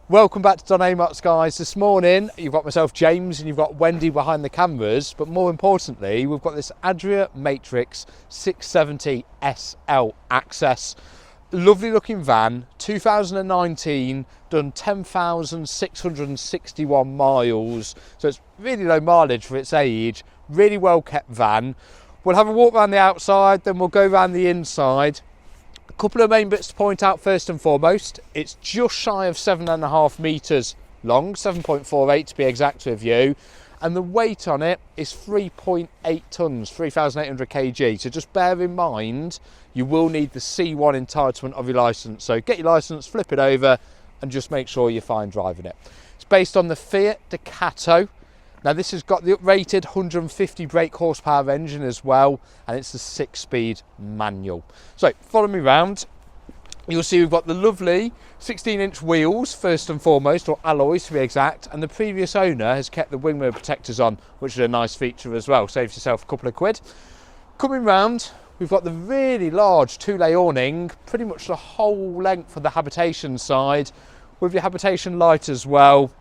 Welcome back to Adria Matrix, guys. This morning you've got myself, James, and you've got Wendy behind the cameras, but more importantly we've got this Adria Matrix 670 SL Axess. Lovely looking van, 2019, done 10,661 miles, so it's really low mileage for its age. Really well kept van. We'll have a walk around the outside, then we'll go around the inside. A couple of main bits to point out. First and foremost, it's just shy of 7.5 meters long, 7.48 to be exact with you, and the weight on it is 3.8 tons, 3,800 kg. So just bear in mind you will need the C1 entitlement of your license, so get your license, flip it over and just make sure you're fine driving it. It's based on the Fiat Ducato. Now this has got the uprated 150 brake horsepower engine as well, and it's a 6-speed manual. So follow me round. You'll see we've got the lovely 16-inch wheels first and foremost, or alloys to be exact, and the previous owner has kept the wing mirror protectors on, which is a nice feature as well, saves yourself a couple of quid. Coming round, we've got the really large 2-lay awning, pretty much the whole length of the habitation side, with your habitation light as well,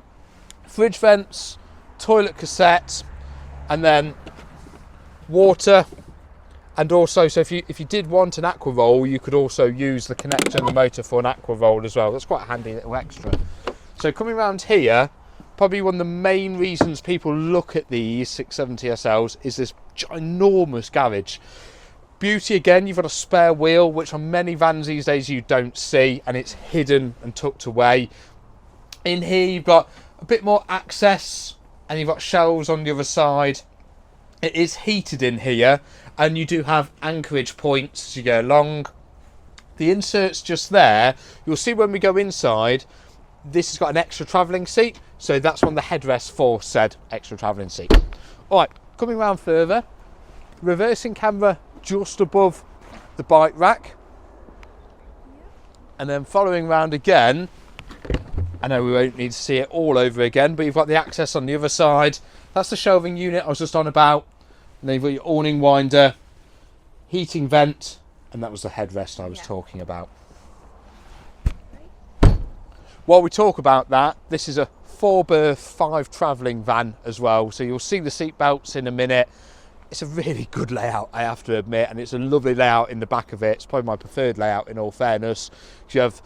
fridge vents, toilet cassette, and then water. And also, so if you did want an aqua roll, you could also use the connector and the motor for an aqua roll as well. That's quite a handy little extra. So coming around here, probably one of the main reasons people look at these 670 SLs is this ginormous garage. Beauty again, you've got a spare wheel, which on many vans these days you don't see, and it's hidden and tucked away. In here you've got a bit more access, and you've got shelves on the other side. It is heated in here, and you do have anchorage points as you go along. The inserts just there, you'll see when we go inside, this has got an extra travelling seat, so that's one of the headrests for said extra travelling seat. Alright, coming round further, reversing camera just above the bike rack, and then following round again. I know we won't need to see it all over again, but you've got the access on the other side. That's the shelving unit I was just on about. And then you've got your awning winder, heating vent, and that was the headrest I was talking about. While we talk about that, this is a 4-berth, 5 travelling van as well. So you'll see the seat belts in a minute. It's a really good layout, I have to admit, and it's a lovely layout in the back of it. It's probably my preferred layout in all fairness. You have,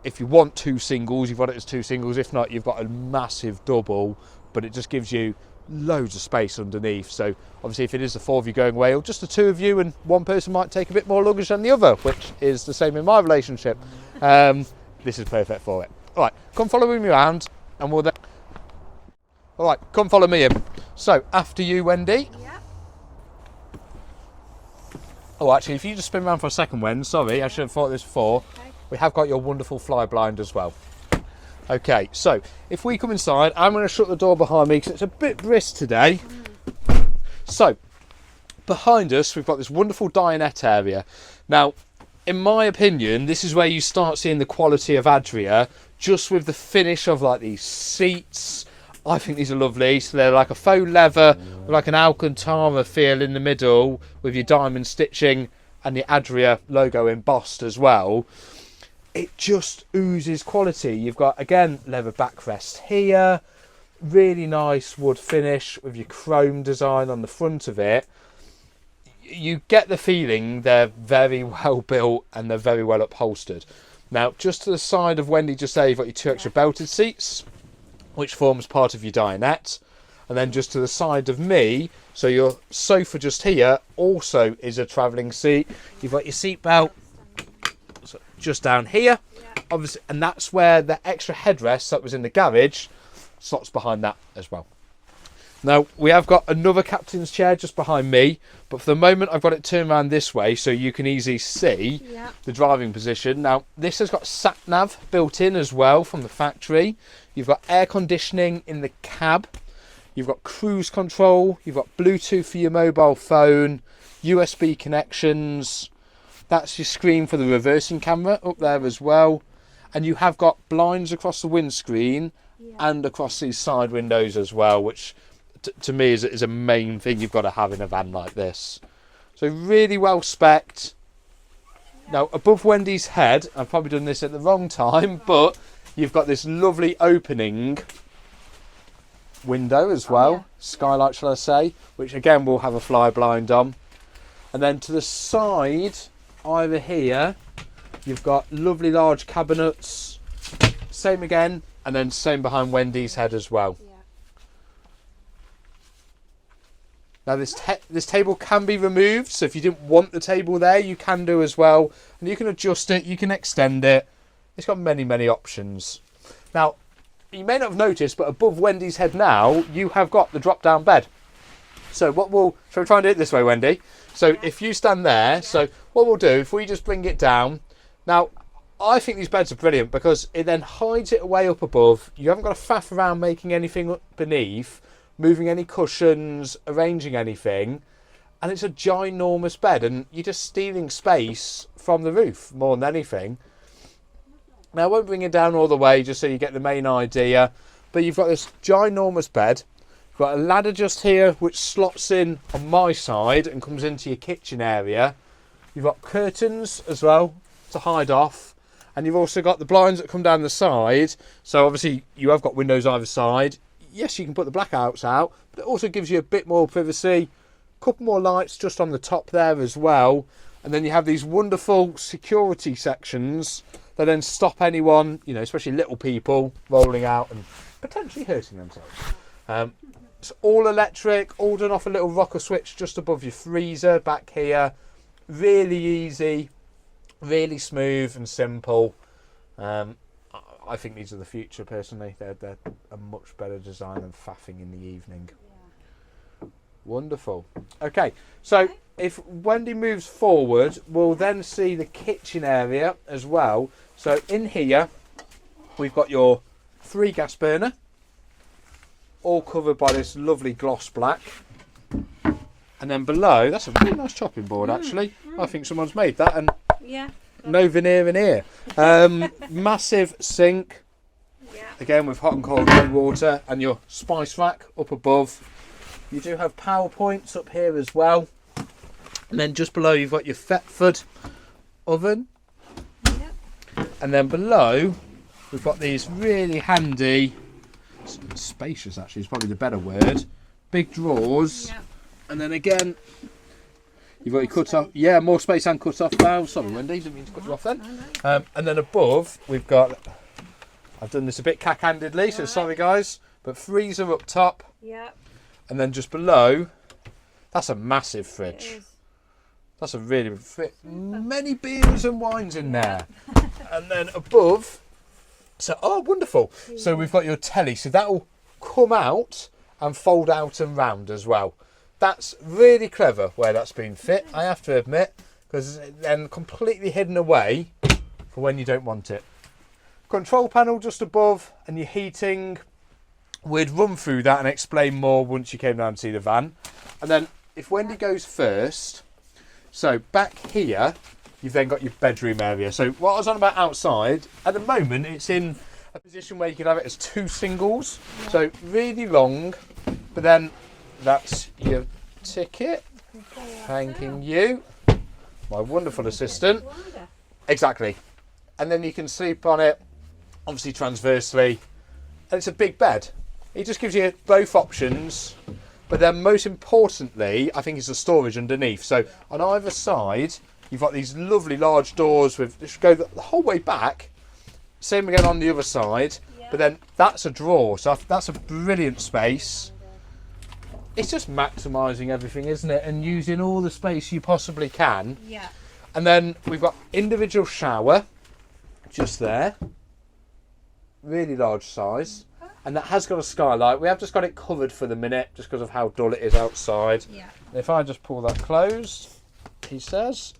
if you want 2 singles, you've got it as 2 singles. If not, you've got a massive double, but it just gives you loads of space underneath. So obviously if it is the 4 of you going away, or just the 2 of you, and one person might take a bit more luggage than the other, which is the same in my relationship, this is perfect for it. All right, come follow me around and we'll then... All right, come follow me in. So after you, Wendy. Yeah. Oh, actually, if you just spin around for a second, Wen, sorry, I should have thought this before. Okay. We have got your wonderful fly blind as well. Okay, so if we come inside, I'm going to shut the door behind me because it's a bit brisk today. So behind us, we've got this wonderful dinette area. Now, in my opinion, this is where you start seeing the quality of Adria, just with the finish of like these seats. I think these are lovely. So they're like a faux leather, with like an Alcantara feel in the middle, with your diamond stitching and the Adria logo embossed as well. It just oozes quality. You've got, again, leather backrest here, really nice wood finish with your chrome design on the front of it. You get the feeling they're very well built and they're very well upholstered. Now, just to the side of Wendy, just there, you've got your 2 extra belted seats, which forms part of your dinette. And then just to the side of me, so your sofa just here also is a travelling seat. You've got your seat belt just down here, obviously, and that's where the extra headrest that was in the garage slots behind that as well. Now we have got another captain's chair just behind me, but for the moment I've got it turned around this way so you can easily see the driving position. Now this has got sat nav built in as well from the factory. You've got air conditioning in the cab, you've got cruise control, you've got Bluetooth for your mobile phone, USB connections. That's your screen for the reversing camera up there as well. And you have got blinds across the windscreen and across these side windows as well, which to me is a main thing you've got to have in a van like this. So really well spec'd. Now above Wendy's head, I've probably done this at the wrong time, but you've got this lovely opening window as well. Oh, yeah. Skylight, shall I say, which again will have a fly blind on. And then to the side, over here, you've got lovely large cabinets. Same again, and then same behind Wendy's head as well. Yeah. Now this table can be removed, so if you didn't want the table there, you can do as well. And you can adjust it, you can extend it. It's got many, many options. Now, you may not have noticed, but above Wendy's head now, you have got the drop-down bed. So shall we try and do it this way, Wendy? So if you stand there, so what we'll do, if we just bring it down. Now, I think these beds are brilliant because it then hides it away up above. You haven't got to faff around making anything up beneath, moving any cushions, arranging anything. And it's a ginormous bed, and you're just stealing space from the roof more than anything. Now, I won't bring it down all the way just so you get the main idea, but you've got this ginormous bed. You've got a ladder just here which slots in on my side and comes into your kitchen area. You've got curtains as well to hide off, and you've also got the blinds that come down the side. So obviously you have got windows either side. Yes, you can put the blackouts out, but it also gives you a bit more privacy. A couple more lights just on the top there as well. And then you have these wonderful security sections that then stop anyone, you know, especially little people, rolling out and potentially hurting themselves. It's all electric, all done off a little rocker switch just above your freezer back here. Really easy, really smooth and simple. I think these are the future, personally. They're a much better design than faffing in the evening. Yeah. Wonderful. Okay, so if Wendy moves forward, we'll then see the kitchen area as well. So in here, we've got your 3 gas burner, all covered by this lovely gloss black. And then below, that's a really nice chopping board, actually. I think someone's made that, and Yeah. no veneer in here. Massive sink. Yeah. Again with hot and cold water, and your spice rack up above. You do have power points up here as well. And then just below you've got your Thetford oven. Yep. And then below we've got these really handy, spacious actually is probably the better word, big drawers. Yep. And then again, you've got your cut off, yeah, more space and cut off valve. Sorry, Wendy, didn't mean to cut you off then. And then above, we've got, I've done this a bit cack-handedly, so sorry guys, but freezer up top. Yep. And then just below, that's a massive fridge. It is. That's a really, many beers and wines in there. And then above, so, oh, wonderful. So we've got your telly, so that'll come out and fold out and round as well. That's really clever where that's been fit, I have to admit, because it's then completely hidden away for when you don't want it. Control panel just above, and your heating. We'd run through that and explain more once you came down to see the van. And then if Wendy goes first, so back here, you've then got your bedroom area. So what I was on about outside, at the moment it's in a position where you could have it as 2 singles. Yeah. So really long, but then that's your ticket. Thanking you, my wonderful assistant. Exactly. And then you can sleep on it, obviously transversely. And it's a big bed. It just gives you both options. But then most importantly, I think, is the storage underneath. So on either side, you've got these lovely large doors with, which go the whole way back. Same again on the other side. Yeah. But then that's a drawer. So that's a brilliant space. It's just maximising everything, isn't it? And using all the space you possibly can. Yeah. And then we've got individual shower just there. Really large size. And that has got a skylight. We have just got it covered for the minute just because of how dull it is outside. Yeah. And if I just pull that closed, he says,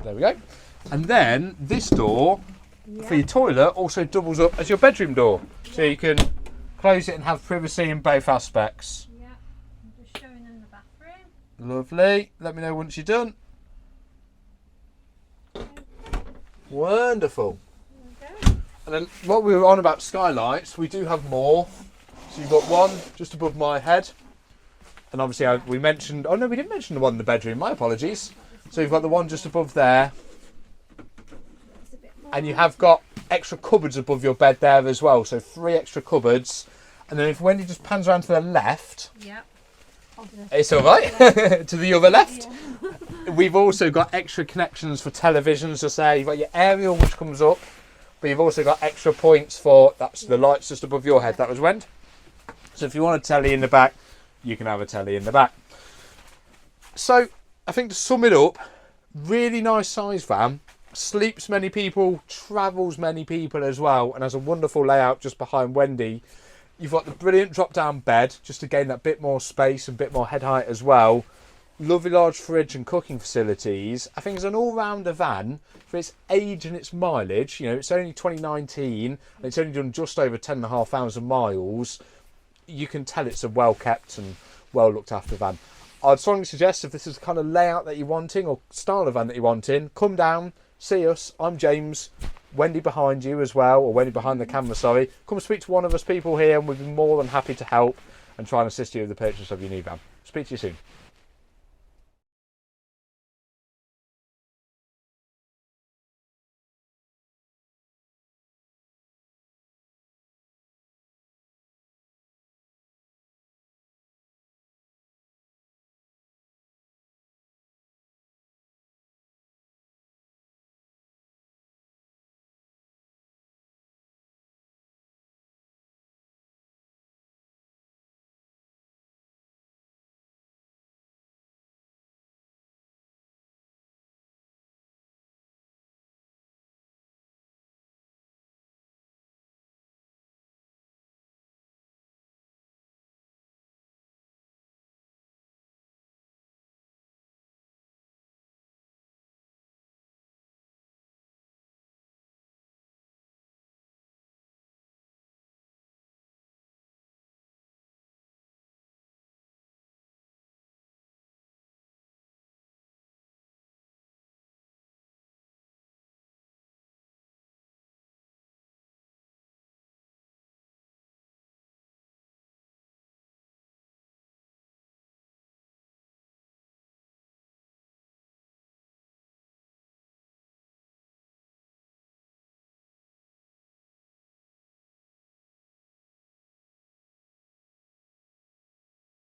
there we go. And then this door for your toilet also doubles up as your bedroom door. So you can close it and have privacy in both aspects. Yeah, I'm just showing them the bathroom. Lovely. Let me know once you're done. Wonderful. And then what we were on about skylights, we do have more. So you've got one just above my head. And obviously we mentioned, oh no, we didn't mention the one in the bedroom, my apologies. So you've got the one just above there. and you have got extra cupboards above your bed there as well. So 3 extra cupboards. And then if Wendy just pans around to the left, Yep. it's all right, to the other left. Yeah. We've also got extra connections for televisions. So say you've got your aerial which comes up, but you've also got extra points for, that's the lights just above your head. That was Wendy. So if you want a telly in the back, you can have a telly in the back. So I think to sum it up, really nice size van, sleeps many people, travels many people as well, and has a wonderful layout just behind Wendy. You've got the brilliant drop down bed just to gain that bit more space and bit more head height as well. Lovely large fridge and cooking facilities. I think it's an all-rounder van for its age and its mileage. You know, it's only 2019 and it's only done just over 10,500 miles. You can tell it's a well kept and well looked after van. I'd strongly suggest if this is the kind of layout that you're wanting or style of van that you're wanting, come down, see us. I'm James. Wendy behind you as well, or Wendy behind the camera, sorry. Come speak to one of us people here and we'd be more than happy to help and try and assist you with the purchase of your new van. Speak to you soon.